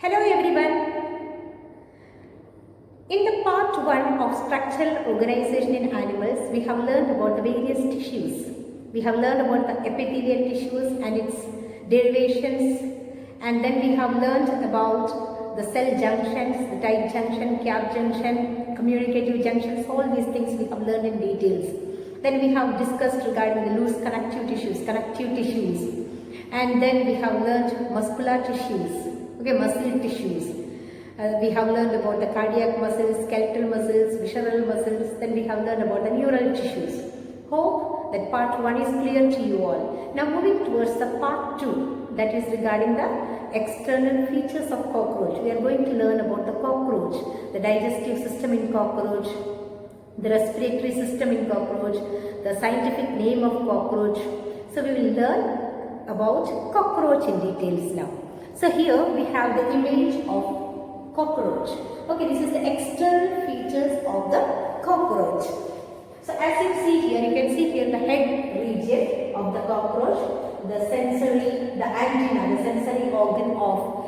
Hello everyone. In the part 1 of structural organization in animals, we have learned about the various tissues. We have learned about the epithelial tissues and its derivations, and then we have learned about the cell junctions, the tight junction, cap junction, communicative junctions. All these things we have learned in details. Then we have discussed regarding the loose connective tissues, and then we have learned muscular tissues, muscle tissues. We have learned about the cardiac muscles, skeletal muscles, visceral muscles. Then we have learned about the neural tissues. Hope that part 1 is clear to you all. Now moving towards the part 2, that is regarding the external features of cockroach. We are going to learn about the cockroach, the digestive system in cockroach, the respiratory system in cockroach, the scientific name of cockroach. So we will learn about cockroach in details now. So here we have the image of cockroach. Okay, this is the external features of the cockroach. So as you see here, you can see here the head region of the cockroach, the sensory, the antenna, the sensory organ of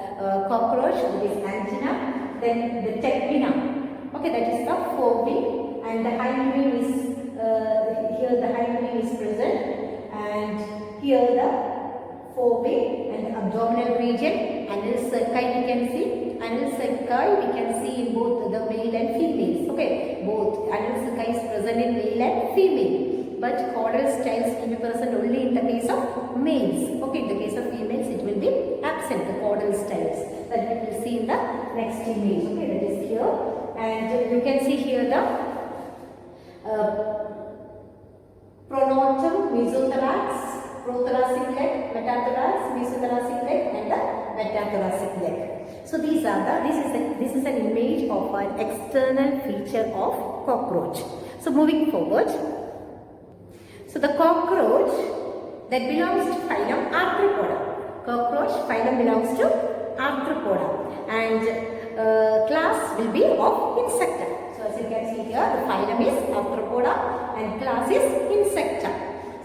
cockroach, that is antenna. Then the tepina, okay, that is the forewing, and the hind wing is here. The hind wing is present, and here the forewing and the abdominal region. Anal cerci we can see. Anal cerci we can see in both the male and females. Okay, both anal cerci is present in male and female, but caudal styles will be present only in the case of males. Okay, in the case of females it will be absent, the caudal styles, that we will see in the next image. Okay, that is here, and you can see here the pronotum, mesothorax, prothoracic leg, metathorax, mesothoracic leg, and the metathoracic leg. So these are this is an image of an external feature of cockroach. So moving forward, so the cockroach that belongs to phylum Arthropoda. Cockroach phylum belongs to Arthropoda, and class will be of Insecta. So as you can see here, the phylum is Arthropoda and class is Insecta.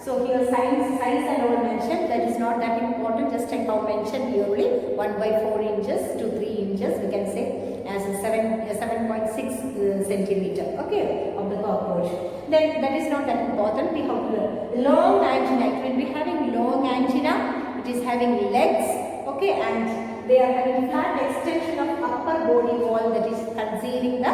So here size and all mentioned, that is not that important, just I have mentioned here only 1 by 4 inches to 3 inches, we can say as a 7.6 centimeter, okay, of the cockroach. Then that is not that important. We have the long antenna. It will be having long antenna, it is having legs, okay, and they are having flat extension of upper body wall that is concealing the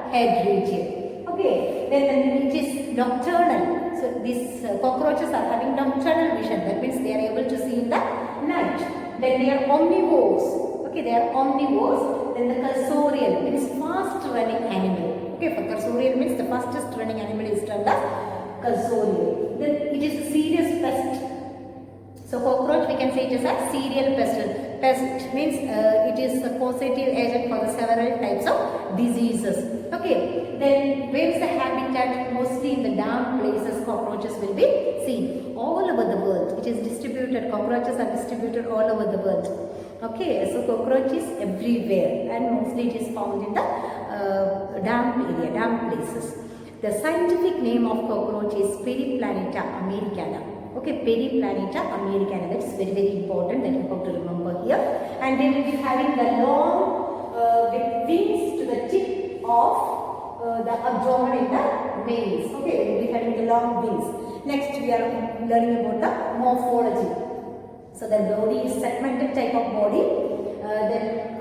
head region, okay. Then it is nocturnal. So these cockroaches are having nocturnal vision. That means they are able to see in the night. Then they are omnivores. Okay, they are omnivores. Then the cursorial means fast running animal. Okay, for cursorial means the fastest running animal is termed as cursorial. Then it is a serious pest. So cockroach, we can say it is a serial pest. Pest means it is a causative agent for the several types of diseases. Okay, then where is the habitat? Mostly in the damp places cockroaches will be seen all over the world. It is distributed, cockroaches are distributed all over the world. Okay, so cockroach is everywhere and mostly it is found in the damp area, damp places. The scientific name of cockroach is Periplaneta americana. Okay, Periplaneta americana, that is very, very important, that you have to remember here. And they will be having the long wings to the tip of the abdomen in the males. Okay, they will be having the long wings. Next we are learning about the morphology. So the body is segmented type of body. Then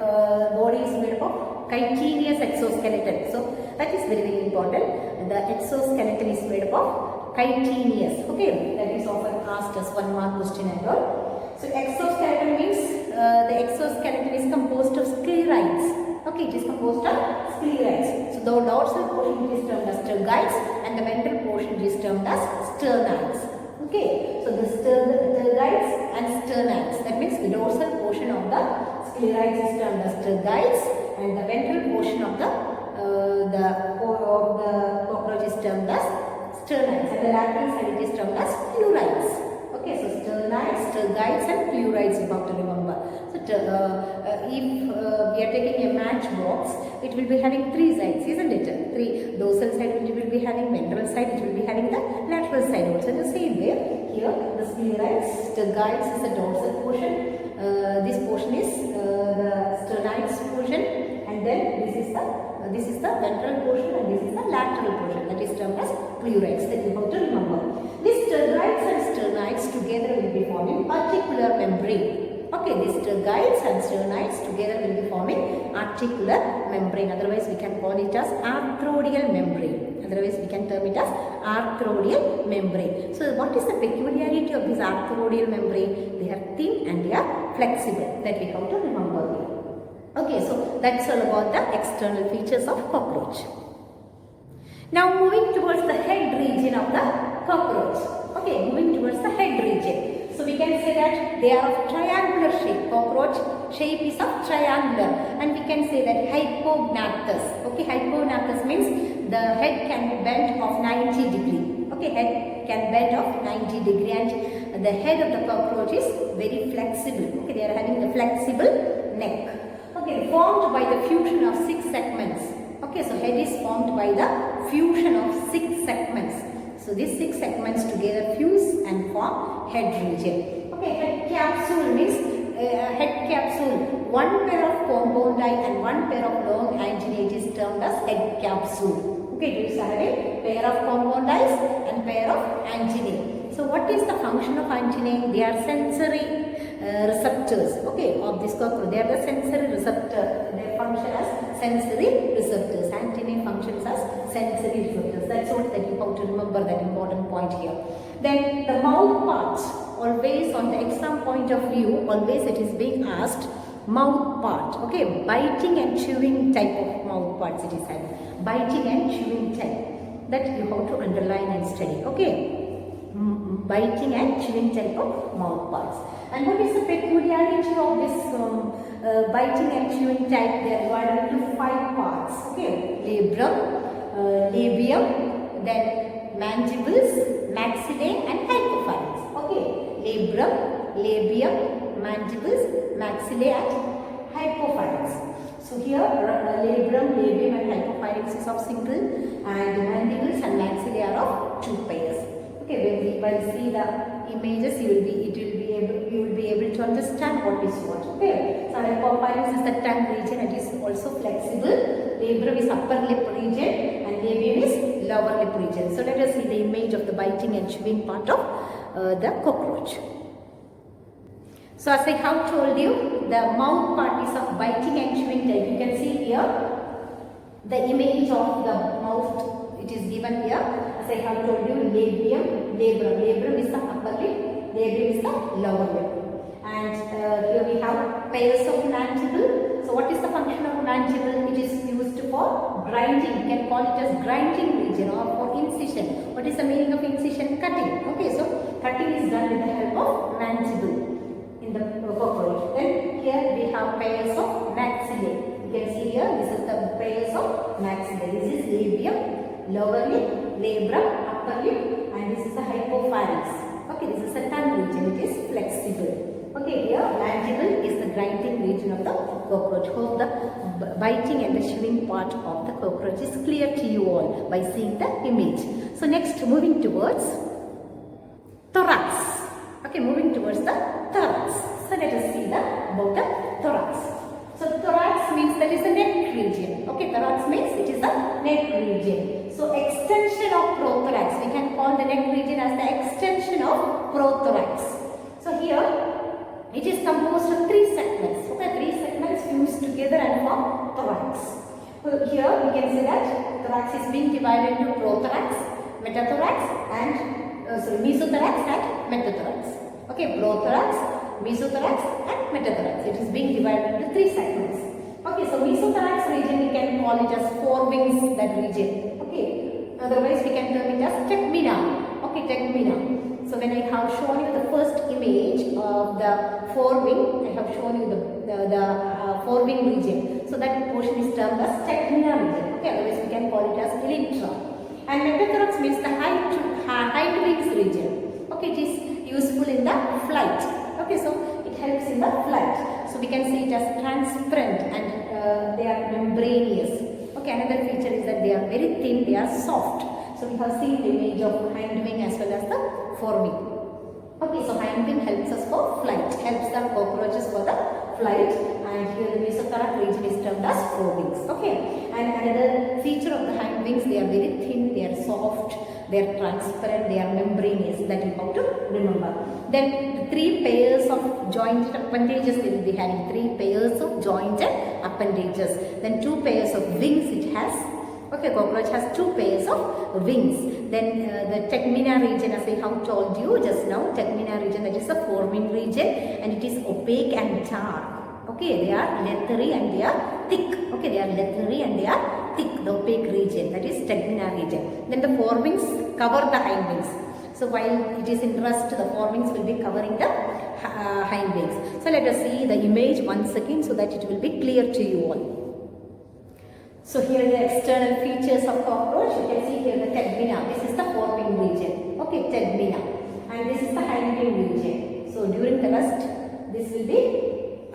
body is made up of chitinous exoskeleton. So that is very, very important. The exoskeleton is made up of chitinous. Okay, that is often asked as 1 mark question and all. So exoskeleton means the exoskeleton is composed of sclerites. Okay, it is composed of sclerites. So the dorsal portion is termed as tergites and the ventral portion is termed as sternites. Okay, so the tergites and sternites, that means the dorsal portion of the sclerites is termed as tergites and the ventral portion of the cockroach is termed as sternites, and the lateral side it is termed as pleurites. Okay, so sternites, tergites and pleurites you have to remember. So if we are taking a matchbox, it will be having 3 sides, isn't it? 3 dorsal side, it will be having ventral side, it will be having the lateral side also. In the same way, here the sclerites, tergites is the dorsal portion, this portion is the sternites ventral portion and this is the lateral portion, that is termed as pleurax. That you have to remember. These tergites and sternites together will be forming articular membrane. Okay, these tergites and sternites together will be forming articular membrane. Otherwise, we can call it as arthrodial membrane. Otherwise, we can term it as arthrodial membrane. So, what is the peculiarity of this arthrodial membrane? They are thin and they are flexible. That we have to remember here. Okay, so that's all about the external features of cockroach. Now, moving towards the head region of the cockroach. Okay, moving towards the head region. So we can say that they are of triangular shape. Cockroach shape is of triangular, and we can say that hypognathous. Okay, hypognathous means the head can be bent of 90 degree. Okay, head can bend of 90 degree, and the head of the cockroach is very flexible. Okay, they are having the flexible neck. Okay, formed by the fusion of 6 segments. Okay, so head is formed by the fusion of 6 segments. So these 6 segments together fuse and form head region. Okay, head capsule means head capsule. One pair of compound eye and one pair of long antennae is termed as head capsule. Okay, these are a pair of compound eyes and pair of antennae. So what is the function of antennae? They are sensory receptors. Okay, of this cockroach. They are the sensory receptor. They function as sensory receptors. Antennae functions as sensory receptors. That's what that you have to remember, that important point here. Then the mouth part. Always on the exam point of view, always it is being asked mouth part. Okay, biting and chewing type of mouth parts it is having. Biting and chewing type. That you have to underline and study. Okay. Biting and chewing type of mouth parts. And what is the peculiarity of this biting and chewing type? They are divided into 5 parts. Okay, labrum, labium, then mandibles, maxillae, and hypopharynx. Okay, labrum, labium, mandibles, maxillae, and hypopharynx. So here, labrum, labium, and hypopharynx is of single, and mandibles and maxillae are of 2 pairs. Okay, when we see the images, you will be able to understand what is what. Okay, so hypopharynx is the tongue region. It is also flexible. Labrum is upper lip region, and labium is lower lip region. So let us see the image of the biting and chewing part of the cockroach. So as I have told you, the mouth part is of biting and chewing type. You can see here the image of the mouth. It is given here. As I have told you, labium, labrum. Labrum is the upper lip, labium is the lower lip. And here we have pairs of mandible. So what is the function of mandible? It is used for grinding. You can call it as grinding region or for incision. What is the meaning of incision? Cutting. Okay, so cutting is done with the help of mandible in the cockroach. Then here we have pairs of maxillae. You can see here, this is the pairs of maxillae. This is labium, lower lip, labrum, upper lip, and this is the hypopharynx. Okay, this is the tongue region. It is flexible. Okay, here mandible is the grinding region of the cockroach. Hope the biting and the chewing part of the cockroach is clear to you all by seeing the image. So next, moving towards thorax. Okay, moving towards the thorax. So let us see about the thorax. So thorax means that is the neck region. Okay, thorax means it is the neck region. So extension of prothorax. We can call the neck region as the extension of prothorax. So here it is composed of 3 segments. Okay, 3 segments fused together and form thorax. So here we can say that thorax is being divided into prothorax, metathorax, and mesothorax and metathorax. Okay, prothorax, mesothorax, and metathorax. It is being divided into 3 segments. Okay, so mesothorax region we can call it as 4 wings, that region. Okay, otherwise we can term it as tegmina. Okay, tegmina. So when I have shown you the first image of the 4 wing, I have shown you the 4 wing region. So that portion is termed as tegmina region. Okay, otherwise we can call it as elytra. And metathorax means the hind wings region. Okay, it is useful in the flight. Okay, so it helps in the flight. So we can see it as transparent and they are membranous. Okay, another feature is that they are very thin, they are soft. So we have seen the image of hind wing as well as the forewing. Okay, so hind wing helps us for flight, helps the cockroaches for the flight, and here the mesothorax region is termed as forewings. Okay, and another feature of the hind wings, they are very thin, they are soft, they are transparent, they are membranous, that you have to remember. Then 3 pairs of jointed appendages they will be having, 3 pairs of jointed appendages. Then 2 pairs of wings it has. Okay, cockroach has 2 pairs of wings. Then the tegmina region, as I have told you just now, tegmina region, that is the forewing region, and it is opaque and dark. Okay, they are leathery and they are thick. Okay, they are leathery and they are thick, the opaque region, that is tegmina region. Then the forewings cover the hind wings. So while it is in rest, the forewings will be covering the hind wings. So let us see the image once again so that it will be clear to you all. So here are the external features of cockroach. You can see here the tegmina. This is the forewing region. Okay, tegmina. And this is the hind wing region. So during the rest, this will be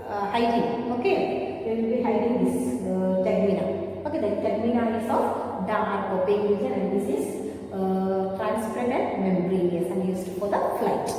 hiding. Okay, they will be hiding this tegmina. Okay, the tegmina is of dark opaque region, and this is transparent and membranous and used for the flight.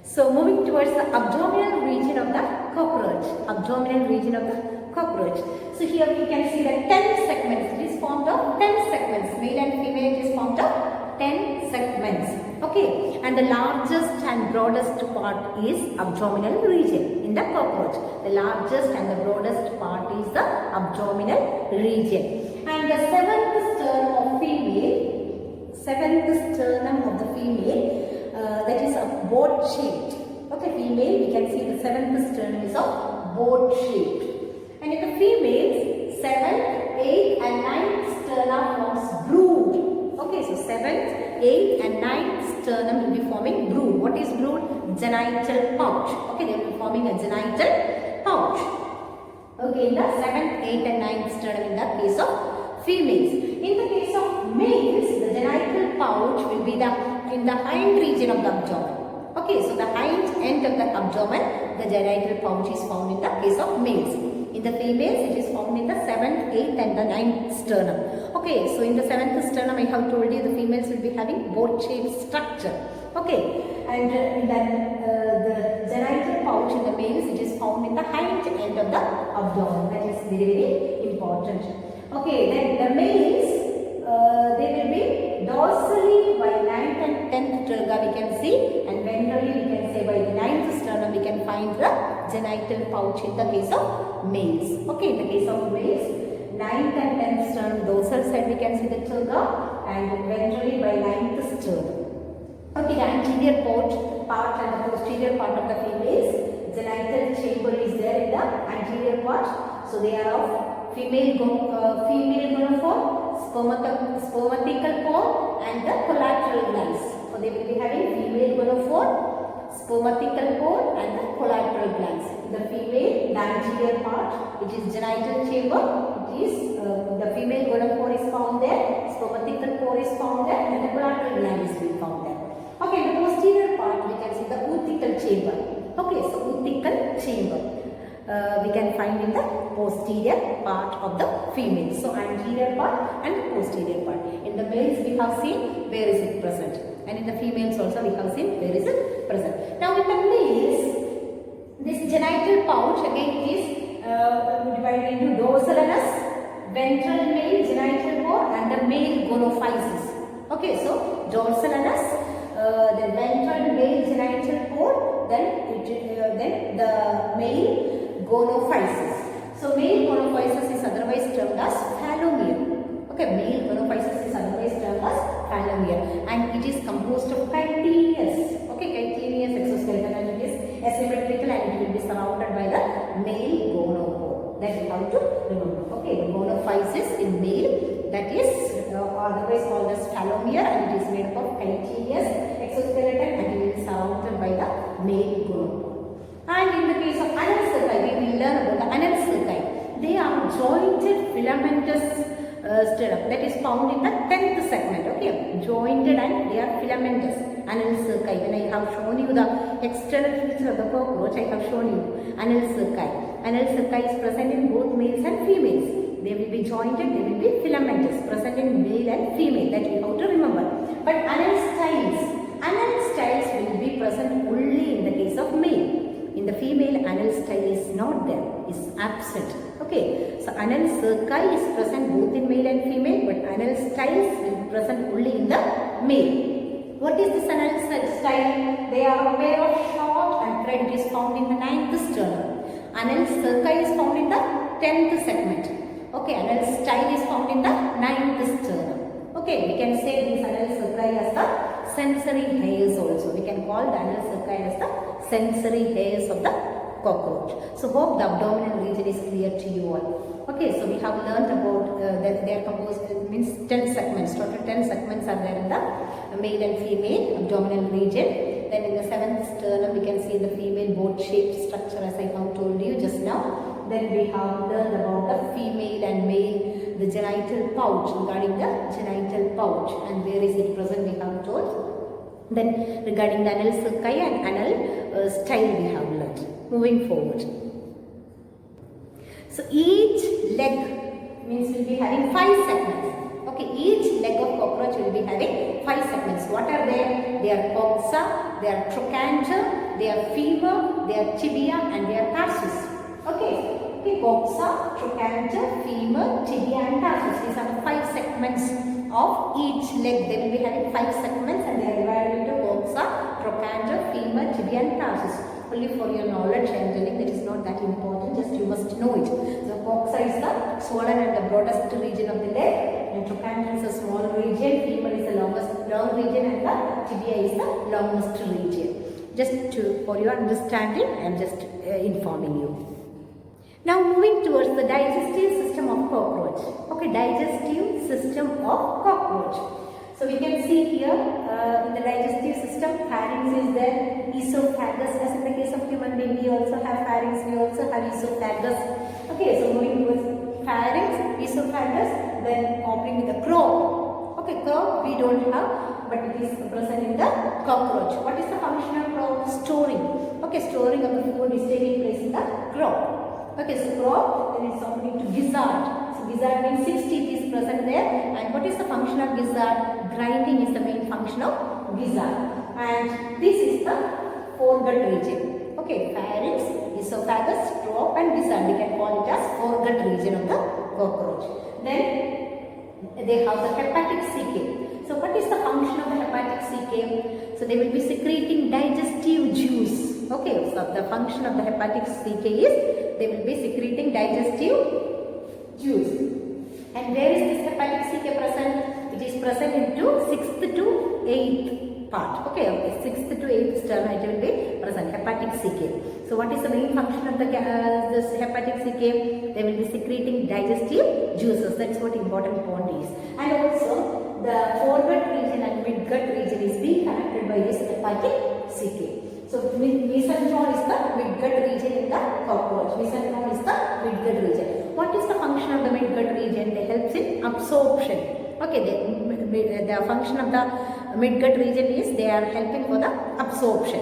So moving towards the abdominal region of the cockroach. Abdominal region of the cockroach. So here we can see the 10 segments. It is formed of 10 segments. Male and female, it is formed of 10 segments. Okay. And the largest and broadest part is abdominal region in the cockroach. The largest and the broadest part is the abdominal region. And the seventh sternum of the female, that is a boat shaped. Okay, female, we can see the 7th sternum is of boat shaped. And in the females, 7th, 8th and 9th sternum forms brood. Okay, so 7th, 8th and 9th sternum will be forming brood. What is brood? Genital pouch. Okay, they will be forming a genital pouch. Okay, in the 7th, 8th and 9th sternum in the case of females. In the case of males, the genital pouch will be in the hind region of the abdomen. Okay, so the hind end of the abdomen, the genital pouch is found in the case of males. In the females, it is found in the 7th, 8th and the 9th sternum. Okay, so in the 7th sternum, I have told you the females will be having boat-shaped structure. Okay, and then the genital pouch in the males, it is found in the hind end of the abdomen. That is very, very important. Okay, then the males, they will be dorsally by 9th and 10th terga we can see, and ventrally we can say by the 9th sternum we can find the genital pouch in the case of males. Okay, in the case of males, 9th and 10th sternum dorsal side we can see the terga, and ventrally by 9th sternum. Okay, the anterior part and the posterior part of the females, genital chamber is there in the anterior part. So they are of female gonophore, spermatical pore and the collateral glands. So they will be having female gonophore, spermatical pore and the collateral glands. The female, the anterior part, it is genital chamber. It is the female gonophore is found there, spermatical pore is found there, and the collateral gland is being found there. Okay, in the posterior part we can see the oothecal chamber. Okay, so oothecal chamber. We can find in the posterior part of the female. So anterior part and the posterior part. In the males we have seen where is it present, and in the females also we have seen where is it present. Now in the males, this genital pouch again is divided into dorsal anus, ventral male genital pore and the male gonophysis. Okay, so dorsal anus, the ventral male genital pore, then the male gonophysis. So male gonophysis is otherwise termed as phallomere. Okay, male gonophysis is otherwise termed as phallomere, and it is composed of chitinous. Okay, chitinous exoskeleton, and it is asymmetrical and it will be surrounded by the male gonopore. That you have to remember. Okay, the gonophysis in male, that is otherwise called as phallomere, and it is made up of chitinous exoskeleton and it is surrounded by the male gonopore. And in the case of anal cerci, we will learn about the anal cerci. They are jointed filamentous sternum that is found in the 10th segment. Okay, jointed and they are filamentous anal cerci. When I have shown you the external feature of the cockroach, I have shown you anal cerci. Anal cerci is present in both males and females. They will be jointed, they will be filamentous, present in male and female. That you have to remember. But anal styles will be present only in the case of male. in the female anal style is not there, is absent. Okay, so anal cerci is present both in male and female, but anal styles will be present only in the male. What is this anal style? They are a pair of short and thread. It is found in the 9th sternum. Anal cerci is found in the 10th segment. Okay, anal style is found in the 9th sternum. Okay, we can say these anal cerci as the sensory hairs also. We can call the anal cerci as the sensory hairs of the cockroach. So hope the abdominal region is clear to you all. Okay, so we have learnt about that they are composed, means 10 segments. Total 10 segments are there in the male and female abdominal region. Then in the 7th sternum we can see the female boat-shaped structure, as I have told you just now. Then we have learned about the female and male, the genital pouch, regarding the genital pouch, and where is it present we have told. Then regarding the anal cerci and anal style we have learnt. Moving forward. So each leg means will be having 5 segments. Okay, each leg of cockroach will be having 5 segments. What are they? They are coxa, they are trochanter, they are femur, they are tibia, and they are tarsus. Okay, coxa, trochanter, femur, tibia, and tarsus. These are the 5 segments of each leg. They will be having 5 segments, and they are divided into coxa, trochanter, femur, tibia, and tarsus. Only for your knowledge I am telling, that is not that important, just you must know it. So coxa is the swollen and the broadest region of the leg, and trochanter is a small region, femur is the long region, and the tibia is the longest region. Just for your understanding, I am just informing you. Now moving towards the digestive system of cockroach. Okay, digestive system of cockroach. So we can see here in the digestive system, pharynx is there, esophagus, as in the case of human being, we also have pharynx, we also have esophagus. Okay, so moving towards pharynx, esophagus, then opening with the crop. Okay, crop we don't have, but it is present in the cockroach. What is the function of crop? Storing. Okay, storing of the food is taking place in the crop. Okay, so crop, then it's opening to gizzard. Gizzard means 6 teeth is present there, and what is the function of gizzard? Grinding is the main function of gizzard, and this is the foregut region. Okay, pharynx, esophagus, crop, and gizzard. We can call it as foregut region of the cockroach. Then they have the hepatic cecum. So what is the function of the hepatic cecum? So they will be secreting digestive juice. Okay, so the function of the hepatic cecum is they will be secreting digestive juice. And where is this hepatic cecum present? It is present into 6th to 8th part. Okay, 6th to 8th sternum it will be present, hepatic cecum. So what is the main function of this hepatic cecum? They will be secreting digestive juices. That's what important point is. And also the foregut region and midgut region is being connected by this hepatic cecum. So mesenteron is the midgut region in the cockroach. Mesenteron is the midgut region. What is the function of the midgut region? They helps in absorption. Okay, the function of the midgut region is they are helping for the absorption.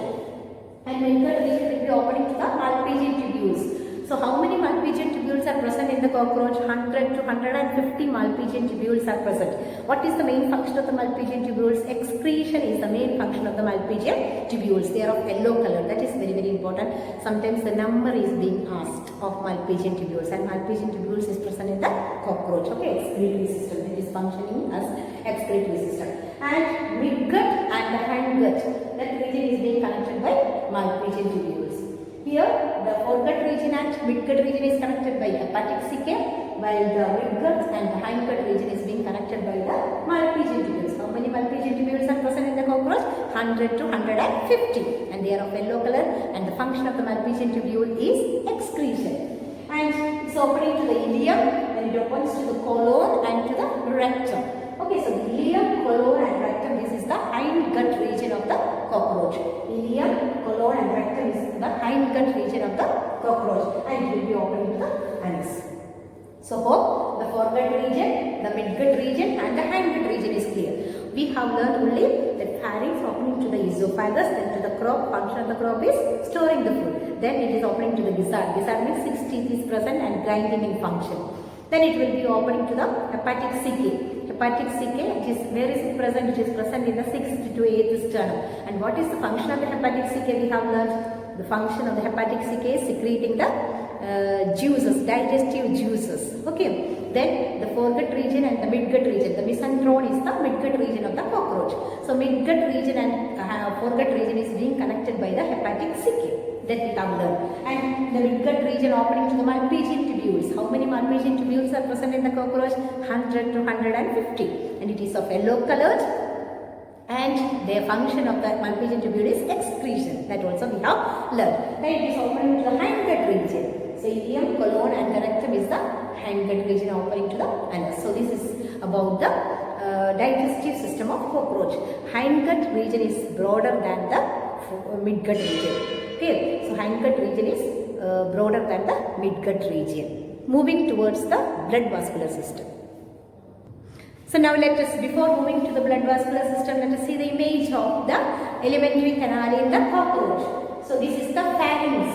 And midgut region will be opening to the Malpighian tubules. So how many Malpighian tubules are present in the cockroach? 100 to 150 Malpighian tubules are present. What is the main function of the Malpighian tubules? Excretion is the main function of the Malpighian tubules. They are of yellow color. That is very, very important. Sometimes the number is being asked of Malpighian tubules, and Malpighian tubules is present in the cockroach. Okay, excretory system. It is functioning as excretory system. And midgut and the hindgut, that region is being connected by Malpighian tubules. Here, the foregut region and midgut region is connected by hepatic cecum, while the midgut and the hindgut region is being connected by the Malpighian tubules. How many Malpighian tubules are present in the cockroach? 100 to 150, and they are of yellow color. And the function of the Malpighian tubule is excretion. And it's opening to the ileum, and it opens to the colon and to the rectum. Okay, so the ileum, colon, and rectum. This is the hindgut region of the cockroach. Ileum, colon, and rectum is the hindgut region of the cockroach, and it will be opening to the anus. So hope the foregut region, the midgut region, and the hindgut region is clear. We have learned only that pharynx opening to the esophagus, then to the crop. Function of the crop is storing the food. Then it is opening to the gizzard. Gizzard means 6 teeth is present and grinding in function. Then it will be opening to the hepatic cecum. Hepatic cecum, where is it present? It is present in the 6th to 8th sternum. And what is the function of the hepatic cecum? We have learned the function of the hepatic caecum is secreting the juices, digestive juices. Okay, then the foregut region and the midgut region. The mesenteron is the midgut region of the cockroach. So midgut region and foregut region is being connected by the hepatic caecum. That we have learned. And the midgut region opening to the Malpighian tubules. How many Malpighian tubules are present in the cockroach? 100 to 150. And it is of yellow colored. And the function of the Malpighian tubule is excretion. That also we have learned. Then it is opening to the hindgut region. So ileum, colon and the rectum is the hindgut region opening to the anus. So this is about the digestive system of cockroach. Hindgut region is broader than the midgut region. Okay, so hindgut region is broader than the midgut region. Moving towards the blood vascular system. So now let us, before moving to the blood vascular system, let us see the image of the alimentary canal in the cockroach. So this is the pharynx.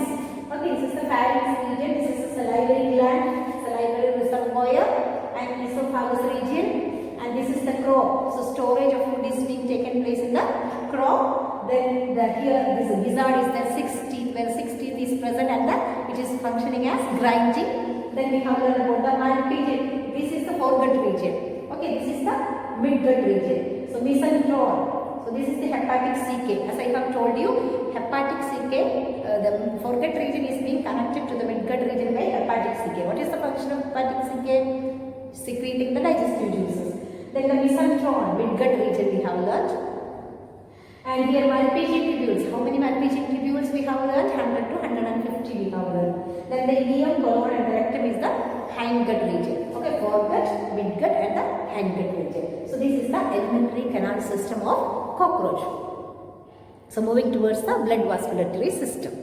Okay, this is the pharynx region. This is the salivary gland, salivary reservoir, and esophagus region. And this is the craw. So storage of food is being taken place in the craw. Then here this gizzard is the 6th teeth, where 6th teeth is present and it is functioning as grinding. Then we have learned about the Malpighian. This is the foregut region. Okay, this is the midgut region. So mesenteron. So this is the hepatic caecum. As I have told you, hepatic caecum, the foregut region is being connected to the midgut region by hepatic caecum. What is the function of hepatic caecum? Secreting the digestive juices. Then the mesenteron, midgut region we have learned. And here Malpighian tubules. How many Malpighian tubules we have learned? 100 to 150 we have learned. Then the ileum, colon and the rectum is the hindgut region. Okay, foregut, midgut and the hindgut region. So this is the alimentary canal system of cockroach. So moving towards the blood vasculatory system.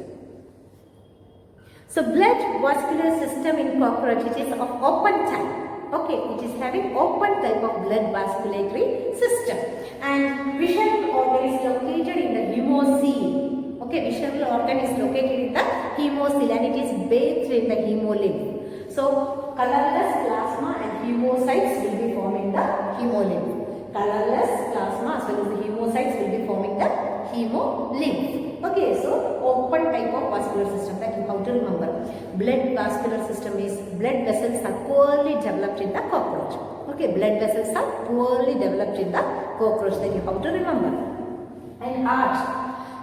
So blood vascular system in cockroach, it is of open type. Okay, it is having open type of blood vasculatory system. And visceral organ is located in the hemocoel. Okay, visceral organ is located in the hemocoel and it is bathed in the hemolymph. So colorless plasma and hemocytes will be forming the hemolymph. Colorless plasma as well as the hemocytes will be forming the hemolymph. Okay, so open type of vascular system that you have to remember. Blood vascular system is blood vessels are poorly developed in the cockroach. Okay, blood vessels are poorly developed in the cockroach that you have to remember. And heart.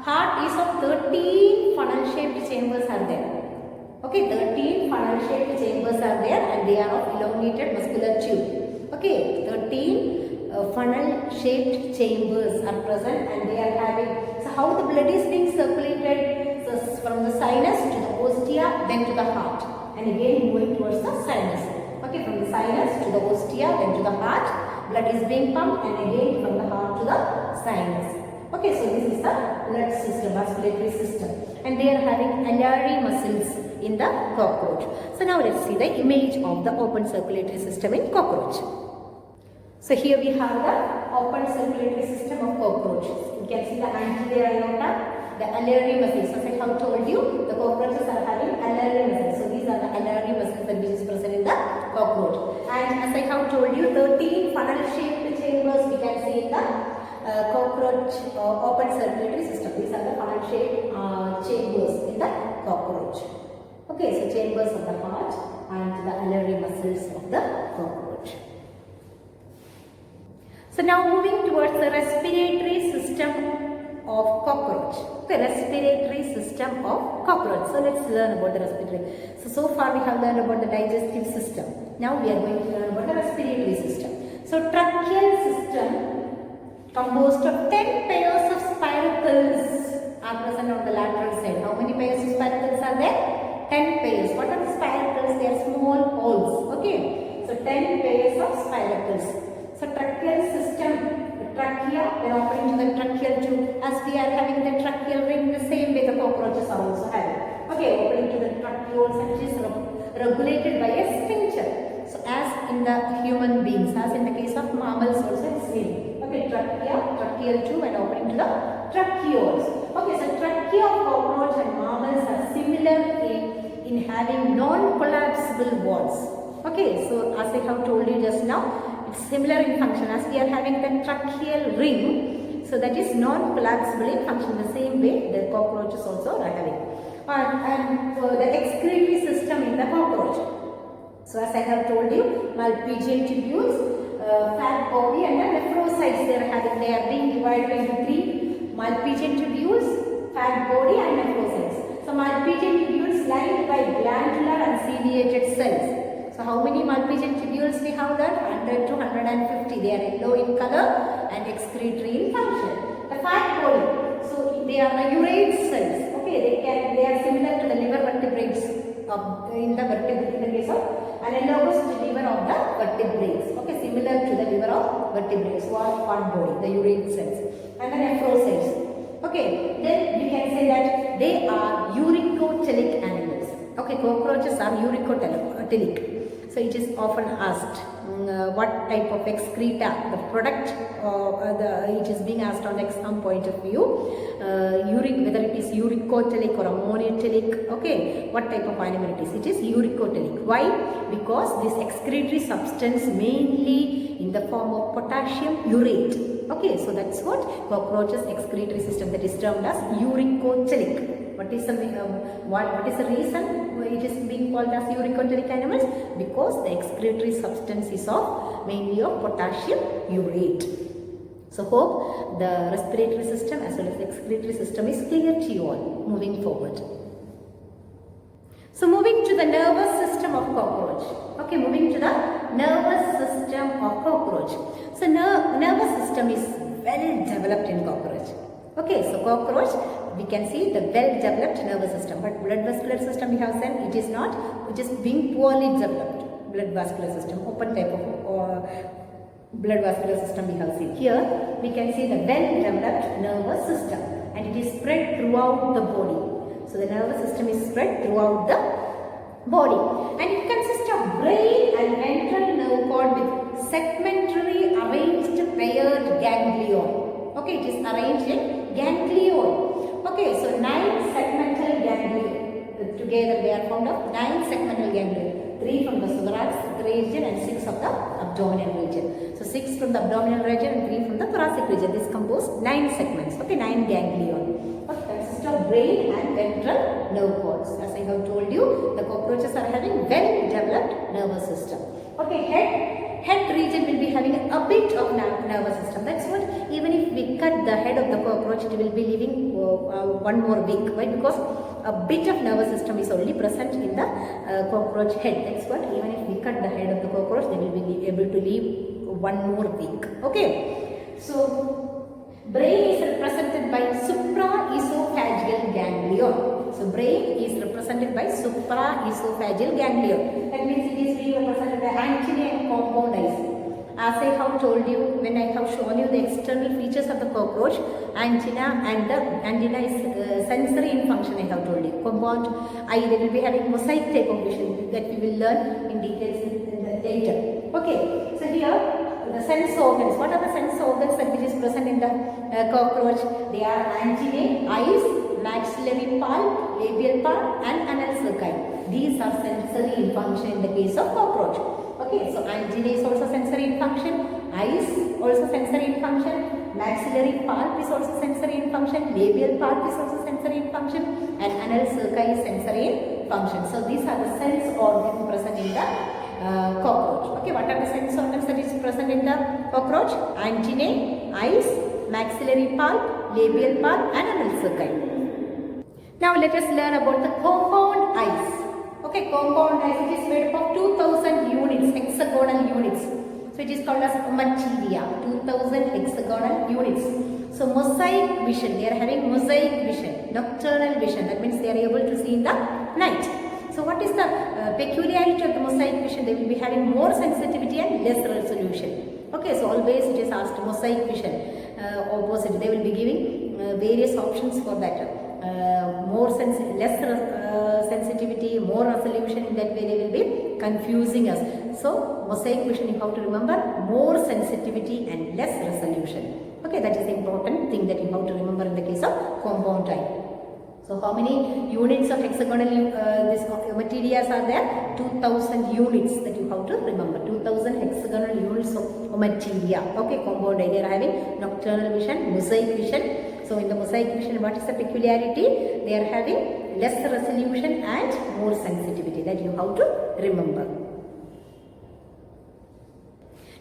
Heart is of 13 funnel shaped chambers are there. Okay, 13 funnel shaped chambers are there and they are of elongated muscular tube. Okay, 13 funnel shaped chambers are present and they are having. So how the blood is being circulated? So from the sinus to the ostia, then to the heart, and again moving towards the sinus. Okay, from the sinus to the ostia, then to the heart, blood is being pumped, and again from the heart to the sinus. Okay, so this is the blood system, vasculatory system, and they are having alveolar muscles in the cockroach. So now let's see the image of the open circulatory system in cockroach. So here we have the open circulatory system of cockroach. You can see the anterior aorta, the alveolar muscles. As I have told you, the cockroaches are having alveolar muscles. So these are the alveolar muscles that which is present in the cockroach. And as I have told you, 13 funnel-shaped chambers we can see in the cockroach open circulatory system. These are the funnel-shaped chambers in the cockroach. Okay, so chambers of the heart and the alveolar muscles of the cockroach. So now moving towards the respiratory system of cockroach. The respiratory system of cockroach. So let's learn about the respiratory. So far we have learned about the digestive system. Now we are going to learn about the respiratory system. So tracheal system composed of 10 pairs of spiracles are present on the lateral side. How many pairs of spiracles are there? 10 pairs. What are the spiracles? They are small holes. Okay. So 10 pairs of spiracles. So tracheal system, the trachea, we are opening to the tracheal tube. As we are having the tracheal ring, the same way the cockroaches are also having. Okay, opening to the tracheoles and it is regulated by a sphincter. So as in the human beings, as in the case of mammals also the same. Okay, trachea, tracheal tube and opening to the tracheoles. Okay, so trachea of cockroach and mammals are similar in having non-collapsible walls. Okay, so as I have told you just now, it's similar in function as we are having the tracheal ring. So that is non-collapsible in function. The same way the cockroaches also are having. And the excretory system in the cockroach. So as I have told you, Malpighian tubules, fat body and the nephrocytes they are having. They are being divided into three: Malpighian tubules, fat body and nephrocytes. So Malpighian tubules lined by glandular and ciliated cells. So how many Malpighian tubules we have there? 100 to 150. They are yellow in color and excretory in function. The fat body, so they are the urate cells. Okay, they are similar to the liver vertebrates in the case of analogous to the liver of the vertebrates. Okay, similar to the liver of vertebrates. What fat body, the urate cells, and the nephrocytes. Okay, then we can say that they are uricotelic animals. Okay, cockroaches are uricotelic. So it is often asked what type of excreta, the product, it is being asked on the exam point of view, whether it is uricotelic or ammoniotelic, okay, what type of animal it is. It is uricotelic. Why? Because this excretory substance mainly in the form of potassium urate. Okay, so that's what cockroaches excretory system, that is termed as uricotelic. What is the reason it is being called as uricotelic animals? Because the excretory substance is mainly of potassium urate. So hope the respiratory system as well as the excretory system is clear to you all moving forward. So moving to the nervous system of cockroach. Okay, moving to the nervous system of cockroach. So nervous system is well developed in cockroach. Okay, so cockroach, we can see the well-developed nervous system, but blood vascular system we have said it is not, it is being poorly developed blood vascular system, open type of blood vascular system we have seen. Here we can see the well-developed nervous system and it is spread throughout the body. So the nervous system is spread throughout the body and it consists of brain and ventral nerve cord with segmentally arranged paired ganglion. Okay, it is arranged in ganglion. Okay, so 9 segmental ganglion. Together they are formed of 9 segmental ganglion. 3 from the thoracic region and 6 of the abdominal region. So 6 from the abdominal region and 3 from the thoracic region. This compose 9 segments. Okay, 9 ganglion. Okay, consists of brain and ventral nerve cords. As I have told you, the cockroaches are having well-developed nervous system. Okay, head region will be having a bit of nervous system. That's what, even if we cut the head of the cockroach, it will be living one more week. Why? Because a bit of nervous system is only present in the cockroach head. That's what, even if we cut the head of the cockroach, they will be able to live one more week. Okay. So, brain is represented by supraesophageal ganglion. So, brain is represented by supraesophageal ganglion. That means it is being represented by antennae and compound eyes. As I have told you, when I have shown you the external features of the cockroach, antenna and the antenna is sensory in function, I have told you. Compound eye, they will be having mosaic type of vision that we will learn in details later. Okay, so here the sense organs. What are the sense organs that which is present in the cockroach? They are antennae, eyes, maxillary pulp, labial pulp and anal cerci. These are sensory in function in the case of cockroach. Okay, so antennae is also sensory in function, eyes also sensory in function, maxillary pulp is also sensory in function, labial pulp is also sensory in function and anal cerci is sensory in function. So these are the sense organs present in the cockroach. Okay, what are the sense organs that is present in the cockroach? Antennae, eyes, maxillary pulp, labial pulp and anal cerci. Now let us learn about the compound eyes. Okay, compound eyes, it is made up of 2000 units, hexagonal units. So it is called as materia, 2000 hexagonal units. So mosaic vision, they are having mosaic vision, nocturnal vision. That means they are able to see in the night. So what is the peculiarity of the mosaic vision? They will be having more sensitivity and less resolution. Okay, so always it is asked mosaic vision, opposite. They will be giving various options for that. Less sensitivity, more resolution, in that way they will be confusing us. So mosaic vision, you have to remember more sensitivity and less resolution. Okay, that is the important thing that you have to remember in the case of compound eye. So how many units of hexagonal this materials are there? 2000 units that you have to remember. 2000 hexagonal units of materia. Okay, compound. They are having nocturnal vision, mosaic vision. So in the mosaic vision, what is the peculiarity? They are having less resolution and more sensitivity. That you have to remember.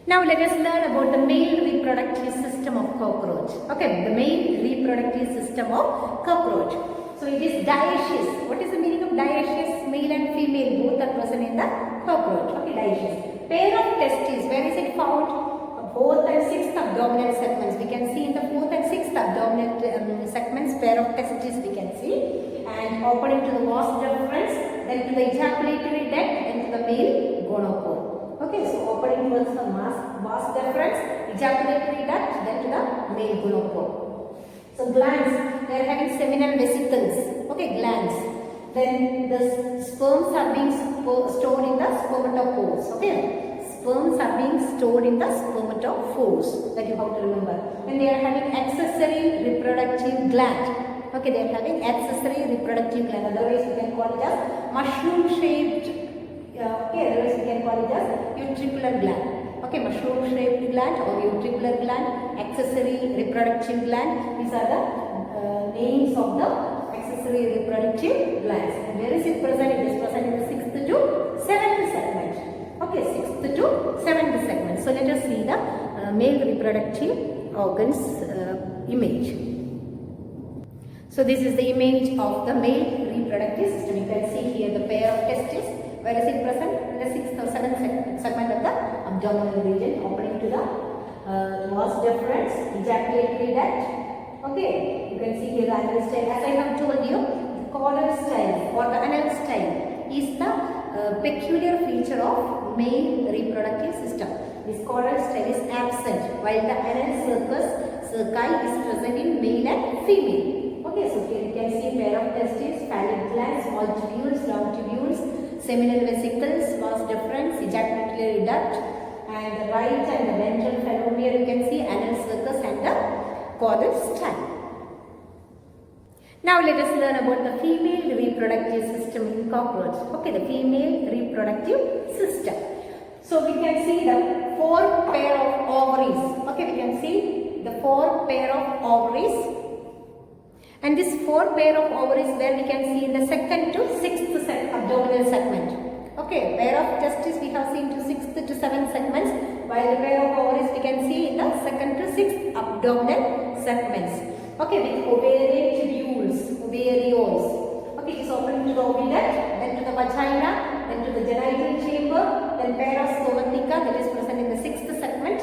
Now let us learn about the male reproductive system of cockroach. Okay, the male reproductive system of cockroach. So it is dioecious. What is the meaning of dioecious? Male and female both are present in the cockroach. Okay, dioecious. Pair of testes. Where is it found? Fourth and sixth abdominal segments. We can see in the fourth and sixth abdominal segments. Pair of testes we can see. And opening to the vas deferens, then to the ejaculatory duct, then to the male gonopore. Okay, so opening towards the vas deferens, ejaculatory duct, then to the male gonopore. So glands, they are having seminal vesicles. Okay, glands. Then the sperms are being stored in the spermatophores. Okay, sperms are being stored in the spermatophores. That you have to remember. And they are having accessory reproductive gland. Okay, they are having accessory reproductive gland. Otherwise, we can call it as mushroom-shaped. Okay, otherwise we can call it as utricular gland. Okay, mushroom-shaped gland or utricular gland, accessory reproductive gland. These are the names of the accessory reproductive glands. And where is it present? It is present in the 6th to 7th segment. Okay, 6th to 7th segment. So let us see the male reproductive organs image. So this is the image of the male reproductive system. You can see here the pair of testes. Where is it present? In the 6th or 7th segment of the abdominal region, opening to the vas deferens, ejaculatory duct. Okay, you can see here the anal style. As I have told you, the caudal style or the anal style is the peculiar feature of male reproductive system. This caudal style is absent, while the anal cerci is present in male and female. Okay, so here you can see pair of testes, phallic glands, small tubules, long tubules, seminal vesicles, vas deferens, ejaculatory duct, and the right and the ventral fellow. You can see anal cercus and the caudal style. Now let us learn about the female reproductive system in cockroach. Okay, the female reproductive system. So we can see the 4 pair of ovaries. Okay, we can see the 4 pair of ovaries. And this 4 pair of ovaries where we can see in the 2nd to 6th abdominal segment. Okay, pair of testes we have seen to 6th to 7th segments, while the pair of ovaries we can see in the 2nd to 6th abdominal segments. Okay, with ovarian tubules, ovarioles. Okay, it is open to the oviduct, then to the vagina, then to the genital chamber, then pair of stomatica that is present in the 6th segment.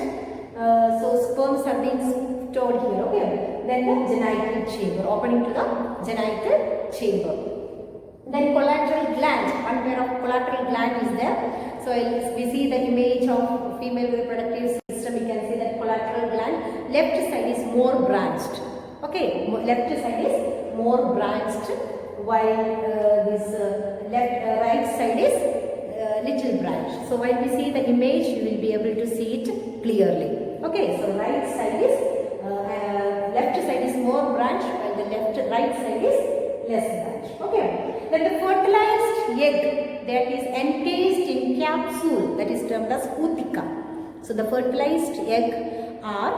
So sperms are being stored here. Okay. Then the genital chamber, opening to the genital chamber. Then collateral gland, 1 pair of collateral gland is there. So we see the image of female reproductive system. We can see that collateral gland, left side is more branched. Okay, left side is more branched, while this right side is little branched. So while we see the image, you will be able to see it clearly. Okay, so right side is left side is more branched, while the right side is less branched. Okay. Then the fertilized egg that is encased in capsule, that is termed as ootica. So the fertilized egg are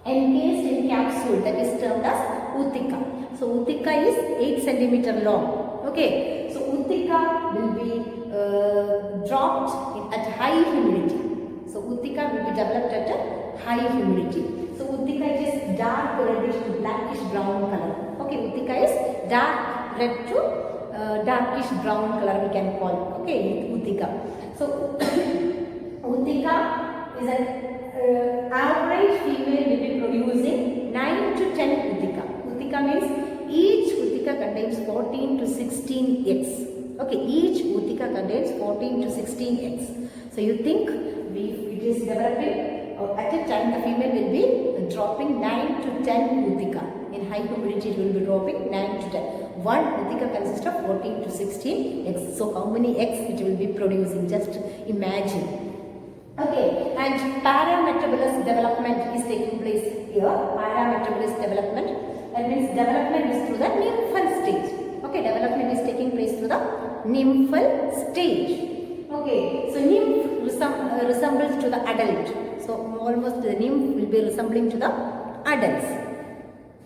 encased in capsule, that is termed as ootica. So ootica is 8 cm long. Okay. So ootica will be dropped at high humidity. So ootica will be developed at a high humidity. So ootica is dark reddish to blackish brown color. Okay, ootica is dark red to darkish brown color we can call it. Okay, ootica. So ootica is an average female will be producing 9 to 10 ootica. Ootica means each ootica contains 14 to 16 eggs. Okay, each ootica contains 14 to 16 eggs. So you think it is developing. At a time, the female will be dropping 9 to 10 ootica. In high humidity, it will be dropping 9 to 10. One ootica consists of 14 to 16 eggs. So, how many eggs it will be producing? Just imagine. Okay, and parametabolous development is taking place here. Parametabolous development. That means development is through the nymphal stage. Okay, development is taking place through the nymphal stage. Okay, so nymph resembles to the adult. So almost the nymph will be resembling to the adults.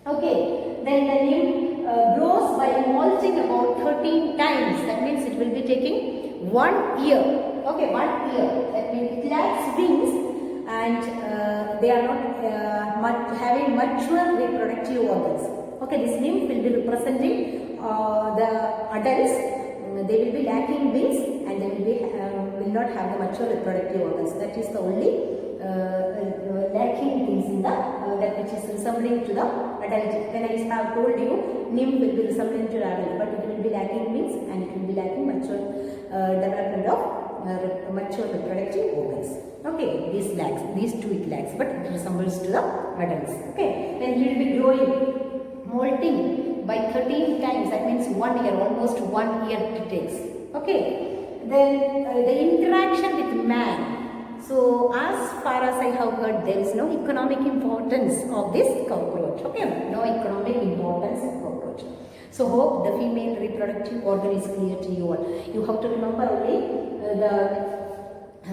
Okay, then the nymph grows by molting about 13 times. That means it will be taking 1 year. Okay, 1 year. That means it lacks wings and they are not having mature reproductive organs. Okay, this nymph will be representing the adults. They will be lacking wings and they will not have the mature reproductive organs. That is the only lacking things in the that which is resembling to the adult. When I have told you, nymph will be resembling to the adult, but it will be lacking wings and it will be lacking mature development of mature reproductive organs. Okay, these two it lacks, but it resembles to the adults. Okay, then it will be growing, molting by 13 times. That means 1 year, almost 1 year it takes. Okay, then the interaction with man. So as far as I have heard, there is no economic importance of this cockroach. Okay, no economic importance of cockroach. So hope the female reproductive organ is clear to you all. You have to remember only the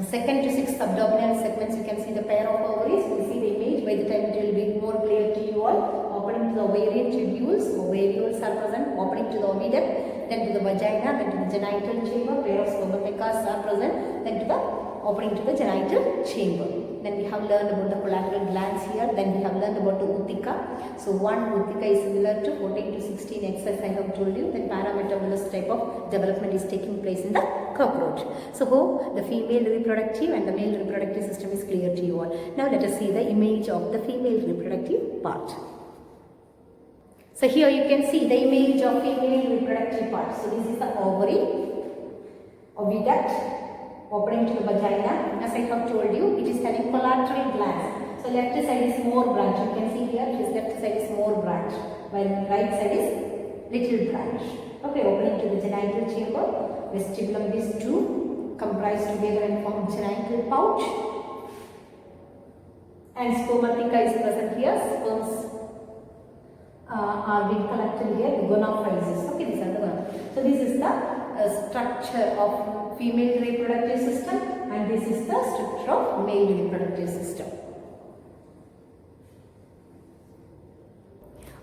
second to sixth abdominal segments. You can see the pair of ovaries. You will see the image. By the time it will be more clear to you all. Opening to the ovarian tubules. Ovarioles are present. Opening to the oviduct. Then to the vagina. Then to the genital chamber. Pair of spermatheca are present. Then to the opening to the genital chamber. Then we have learned about the collateral glands here. Then we have learned about the utica. So one utica is similar to 14 to 16 X as I have told you. Then parametabolous type of development is taking place in the cockroach. So hope the female reproductive and the male reproductive system is clear to you all. Now let us see the image of the female reproductive part. So here you can see the image of female reproductive part. So this is the ovary, oviduct, opening to the vagina. As I have told you, it is having collateral glands. So left side is more branch. You can see here, this left side is more branch, while right side is little branch. Okay, opening to the genital chamber. Vestibulum, these two comprise together and form genital pouch. And spermatheca is present here. Sperms are being collected here. The gonophysis. Okay, these are the one. So this is the structure of female reproductive system and this is the structure of male reproductive system.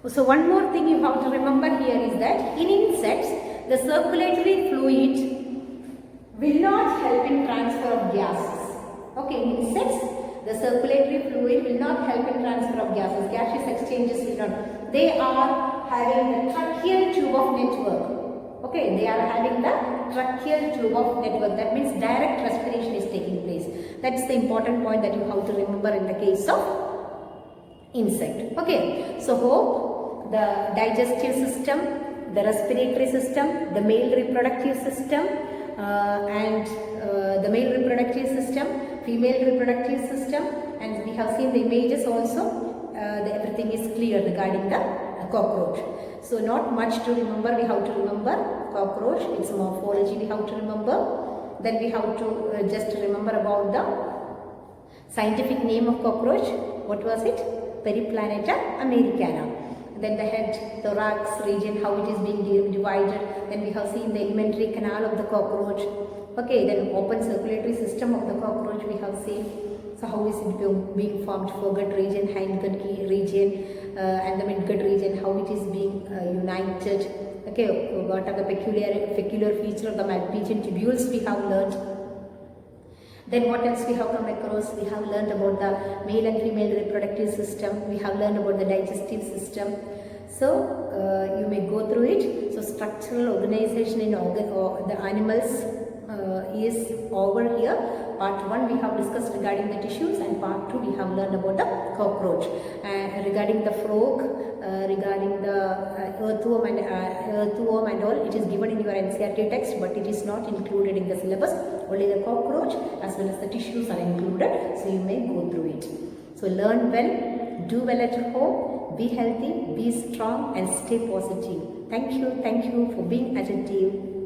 So one more thing you have to remember here is that in insects the circulatory fluid will not help in transfer of gases. Okay, in insects the circulatory fluid will not help in transfer of gases. Gaseous exchanges will not. They are having the tracheal tube of network. Okay, they are having the tracheal tube of network. That means direct respiration is taking place. That's the important point that you have to remember in the case of insect. Okay, so hope the digestive system, the respiratory system, the male reproductive system the male reproductive system, female reproductive system, and we have seen the images also. Everything is clear regarding the cockroach. So not much to remember. We have to remember cockroach, its morphology we have to remember. Then we have to just remember about the scientific name of cockroach. What was it? Periplaneta americana. Then the head, thorax region, how it is being divided. Then we have seen the alimentary canal of the cockroach. Okay, then open circulatory system of the cockroach we have seen. So how is it being formed? Foregut region, hindgut region and the midgut region, how it is being united. Okay, what are the peculiar feature of the Malpighian tubules we have learned. Then what else we have come across? We have learned about the male and female reproductive system. We have learned about the digestive system. So you may go through it. So structural organization in the animals is over here. Part 1 we have discussed regarding the tissues and part 2 we have learned about the cockroach. Regarding the frog, regarding the earthworm and all, it is given in your NCERT text but it is not included in the syllabus. Only the cockroach as well as the tissues are included, so you may go through it. So learn well, do well at home, be healthy, be strong and stay positive. Thank you for being attentive.